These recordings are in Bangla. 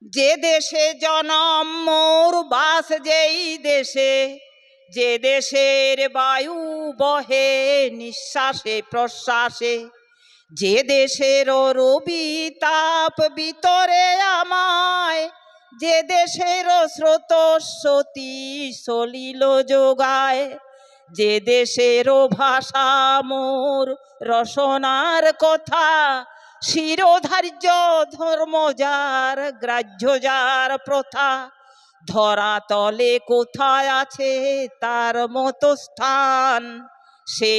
যে দেশে জনম মোর বাস যেই দেশে, যে দেশের বায়ু বহে নিঃশ্বাসে প্রশ্বাসে, যে দেশের রবি তাপ ভিতরে আমায়, যে দেশের স্রোতস্বতী সলিল যোগায়, যে দেশের ভাষা মোর রসনার কথা, শিরোধার্য ধর্ম যার গ্রাহ্য যার প্রথা, ধরা তলে কোথায় আছে তার মতো স্থান, সে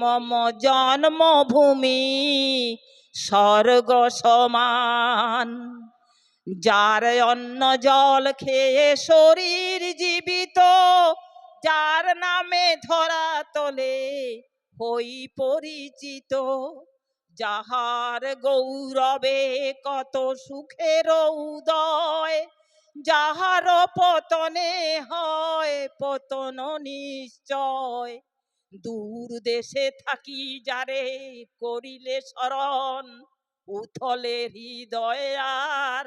মম জন্মভূমি স্বর্গ সমান। যার অন্ন জল খেয়ে শরীর জীবিত, যার নামে ধরা তলে হই পরিচিত, যাহার গৌরবে কত সুখের উদয়, যাহার পতনে হয় পতন নিশ্চয়। দূর দেশে থাকি যারে করিলে স্মরণ, উথলে হৃদয় আর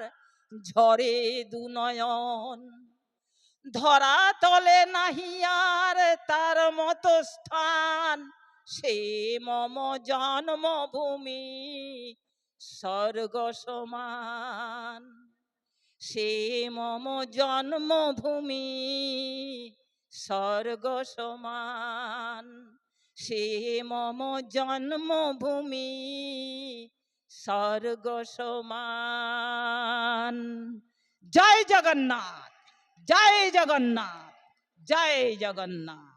ঝরে দুনয়ন। ধরা তলে নাহি আর তার মতো স্থান, সে মম জন্মভূমি স্বর্গ সমান, সে মম জন্মভূমি স্বর্গ সমান, সে মম জন্মভূমি স্বর্গ সমান। জয় জগন্নাথ, জয় জগন্নাথ, জয় জগন্নাথ।